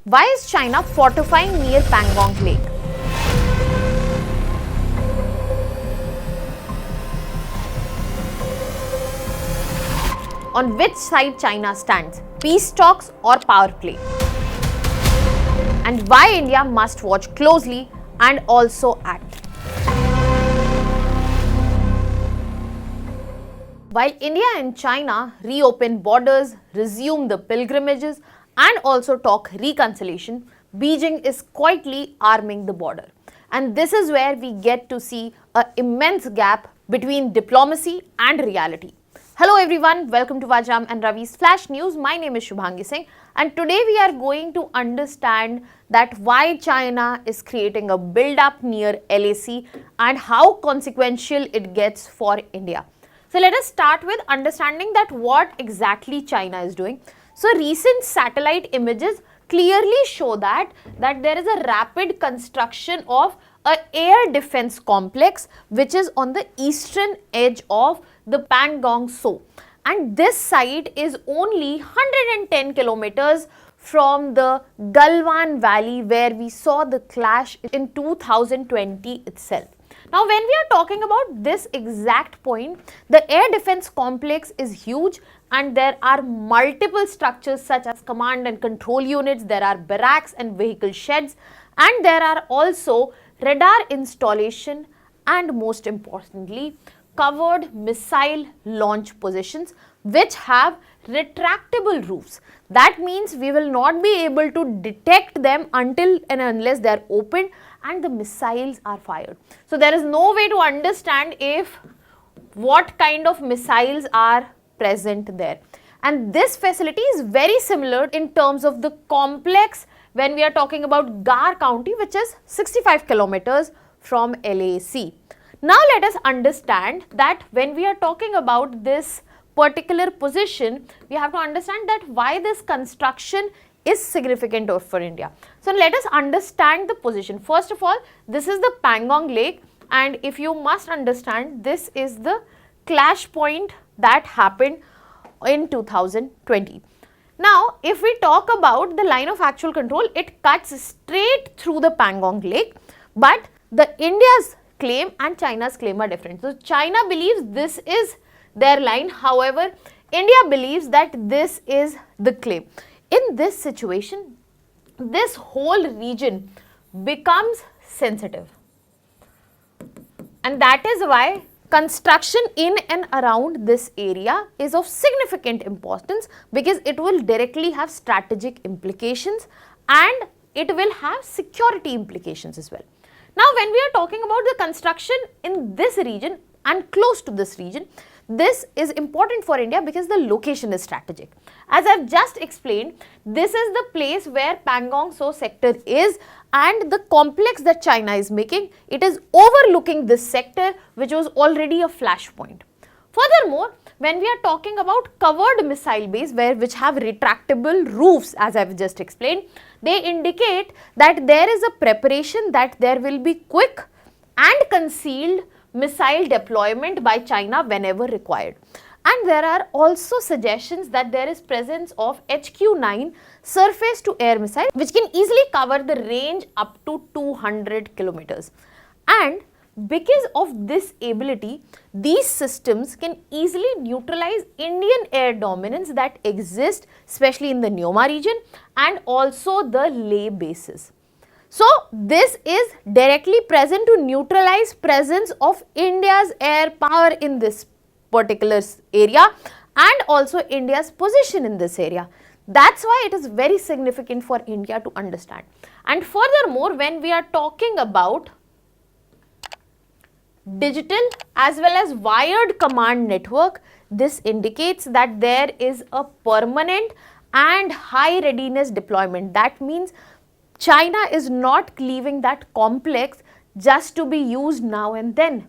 Why is China fortifying near Pangong Lake? On which side China stands, peace talks or power play? And why India must watch closely and also act? While India and China reopen borders, resume the pilgrimages and also talk reconciliation, Beijing is quietly arming the border. And this is where we get to see an immense gap between diplomacy and reality. Hello everyone, welcome to Vajiram and Ravi's Flash News. My name is Shubhangi Singh and today we are going to understand that why China is creating a build-up near LAC and how consequential it gets for India. So let us start with understanding that what exactly China is doing. So recent satellite images clearly show that there is a rapid construction of an air defense complex which is on the eastern edge of the Pangong Tso. And this site is only 110 kilometers from the Galwan Valley where we saw the clash in 2020 itself. Now, when we are talking about this exact point, the air defense complex is huge and there are multiple structures such as command and control units, there are barracks and vehicle sheds, and there are also radar installation and most importantly, covered missile launch positions which have retractable roofs. That means we will not be able to detect them until and unless they are opened and the missiles are fired. So there is no way to understand what kind of missiles are present there. And this facility is very similar in terms of the complex when we are talking about Gar County, which is 65 kilometers from LAC. Now let us understand that when we are talking about this particular position, we have to understand that why this construction is significant for India. So let us understand the position. First of all, this is the Pangong Lake, and if you must understand, this is the clash point that happened in 2020. Now, if we talk about the line of actual control, it cuts straight through the Pangong Lake, but the India's claim and China's claim are different. So China believes this is their line, however, India believes that this is the claim. In this situation, this whole region becomes sensitive, and that is why construction in and around this area is of significant importance because it will directly have strategic implications and it will have security implications as well. Now, when we are talking about the construction in this region and close to this region, this is important for India because the location is strategic. As I have just explained, this is the place where Pangong Tso sector is and the complex that China is making, it is overlooking this sector which was already a flashpoint. Furthermore, when we are talking about covered missile base which have retractable roofs, as I have just explained, they indicate that there is a preparation that there will be quick and concealed missile deployment by China whenever required. And there are also suggestions that there is presence of HQ-9 surface to air missile which can easily cover the range up to 200 kilometers. And because of this ability, these systems can easily neutralize Indian air dominance that exists especially in the Nyoma region and also the Leh bases. So this is directly present to neutralize presence of India's air power in this particular area and also India's position in this area. That's why it is very significant for India to understand. And furthermore, when we are talking about digital as well as wired command network, this indicates that there is a permanent and high readiness deployment. That means China is not leaving that complex just to be used now and then.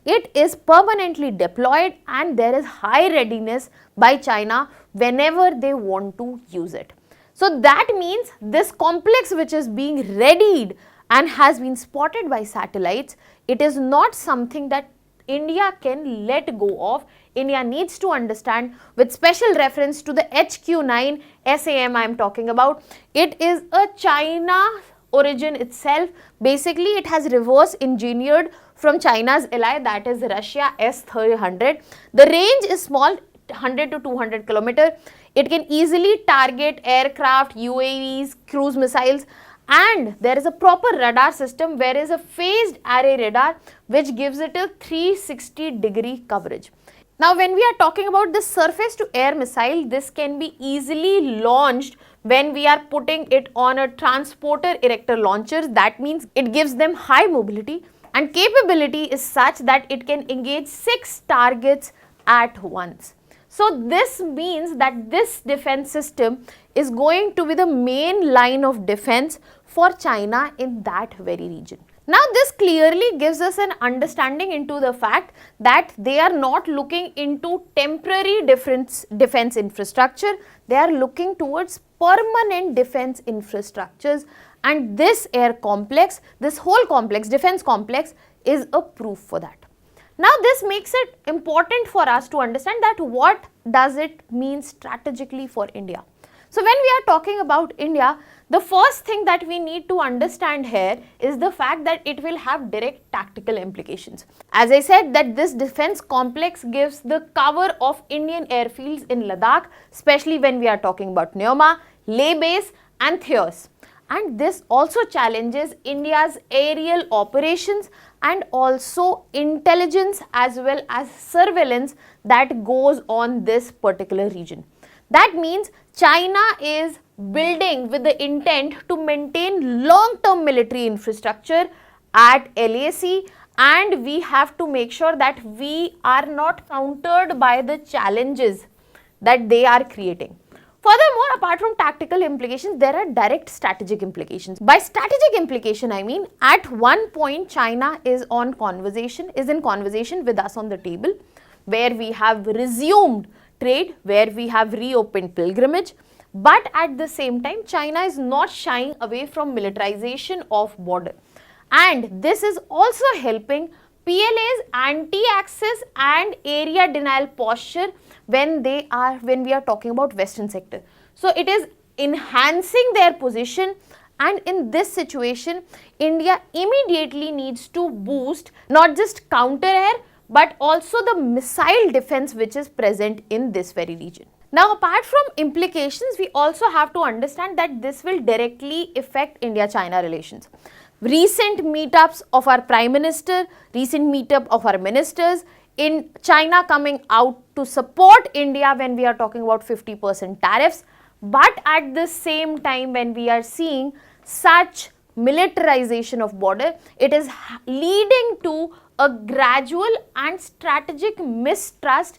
It is permanently deployed and there is high readiness by China whenever they want to use it. So that means this complex which is being readied and has been spotted by satellites, it is not something that India can let go of India needs to understand, with special reference to the HQ-9 SAM I am talking about. It is a China origin itself. Basically, it has reverse engineered from China's ally, that is Russia S-300. The range is small, 100 to 200 kilometer. It can easily target aircraft, UAVs, cruise missiles, and there is a proper radar system where is a phased array radar which gives it a 360-degree coverage. Now, when we are talking about the surface to air missile, this can be easily launched when we are putting it on a transporter erector launchers. That means it gives them high mobility, and capability is such that it can engage 6 targets at once. So this means that this defense system is going to be the main line of defense for China in that very region. Now this clearly gives us an understanding into the fact that they are not looking into temporary defense infrastructure, they are looking towards permanent defense infrastructures, and this air complex, this whole complex, defense complex, is a proof for that. Now this makes it important for us to understand that what does it mean strategically for India. So when we are talking about India, the first thing that we need to understand here is the fact that it will have direct tactical implications. As I said, that this defense complex gives the cover of Indian airfields in Ladakh, especially when we are talking about Nyoma, Leh base and Thoise. And this also challenges India's aerial operations and also intelligence as well as surveillance that goes on this particular region. That means China is building with the intent to maintain long-term military infrastructure at LAC, and we have to make sure that we are not countered by the challenges that they are creating. Furthermore, apart from tactical implications, there are direct strategic implications. By strategic implication, I mean at one point China is in conversation with us on the table, where we have resumed trade, where we have reopened pilgrimage, but at the same time China is not shying away from militarization of border, and this is also helping PLA's anti-access and area denial posture when we are talking about western sector. So it is enhancing their position, and in this situation India immediately needs to boost not just counter air but also the missile defense which is present in this very region. Now apart from implications, we also have to understand that this will directly affect India-China relations. Recent meetups of our Prime Minister, recent meetup of our ministers, in China coming out to support India when we are talking about 50% tariffs, but at the same time when we are seeing such militarization of border, it is leading to a gradual and strategic mistrust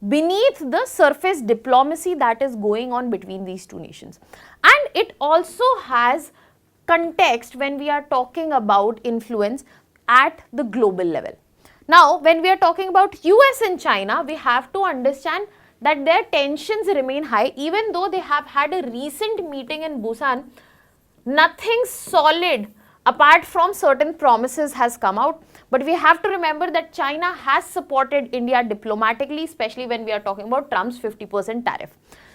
beneath the surface diplomacy that is going on between these two nations. And it also has context when we are talking about influence at the global level. Now, when we are talking about US and China, we have to understand that their tensions remain high. Even though they have had a recent meeting in Busan, nothing solid apart from certain promises has come out. But we have to remember that China has supported India diplomatically, especially when we are talking about Trump's 50% tariff.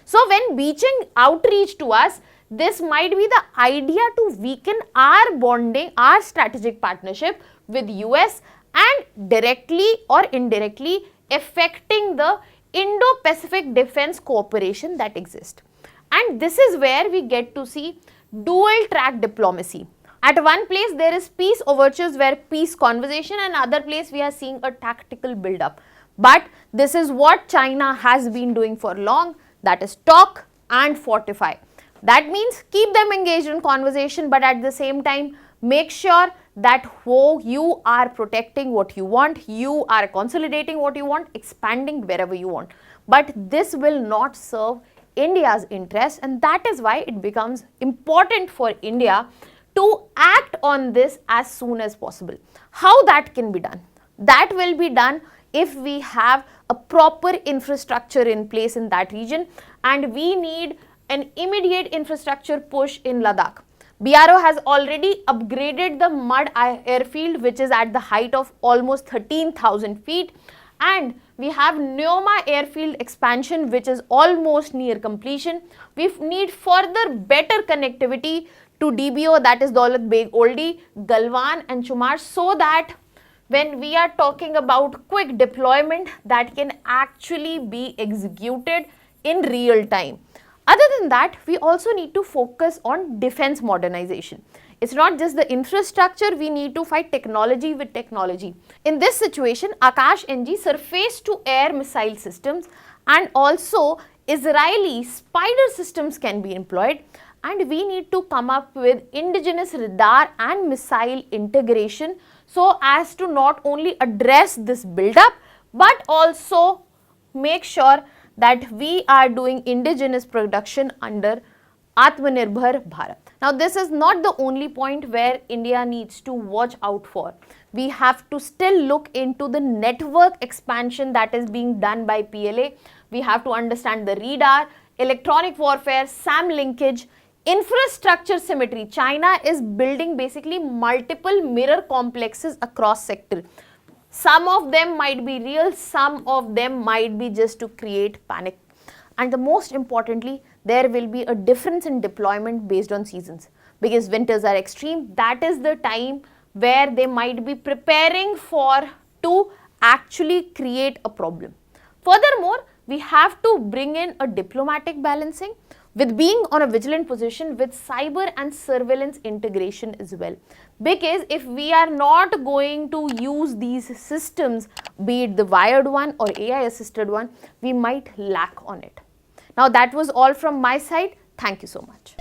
So when Beijing outreach to us, this might be the idea to weaken our bonding, our strategic partnership with US, and directly or indirectly affecting the Indo-Pacific defense cooperation that exists. And this is where we get to see dual track diplomacy. At one place there is peace overtures where peace conversation, and other place we are seeing a tactical build up. But this is what China has been doing for long, that is talk and fortify. That means keep them engaged in conversation, but at the same time make sure that you are protecting what you want, you are consolidating what you want, expanding wherever you want. But this will not serve India's interest, and that is why it becomes important for India to act on this as soon as possible. How that can be done? That will be done if we have a proper infrastructure in place in that region, and we need an immediate infrastructure push in Ladakh. BRO has already upgraded the Mud airfield, which is at the height of almost 13,000 feet, and We have Nyoma airfield expansion, which is almost near completion. We need further better connectivity to DBO, that is Daulat Beg Oldi, Galwan and Chumar, so that when we are talking about quick deployment, that can actually be executed in real time. Other than that, we also need to focus on defense modernization. It's not just the infrastructure, we need to fight technology with technology. In this situation, Akash NG surface to air missile systems and also Israeli Spider systems can be employed, and we need to come up with indigenous radar and missile integration so as to not only address this build-up but also make sure that we are doing indigenous production under Atmanirbhar Bharat. Now, this is not the only point where India needs to watch out for. We have to still look into the network expansion that is being done by PLA. We have to understand the radar, electronic warfare, SAM linkage, infrastructure symmetry. China is building basically multiple mirror complexes across sector. Some of them might be real, some of them might be just to create panic. And the most importantly, there will be a difference in deployment based on seasons. Because winters are extreme, that is the time where they might be preparing for to actually create a problem. Furthermore, we have to bring in a diplomatic balancing with being on a vigilant position with cyber and surveillance integration as well. Because if we are not going to use these systems, be it the wired one or AI assisted one, we might lack on it. Now that was all from my side. Thank you so much.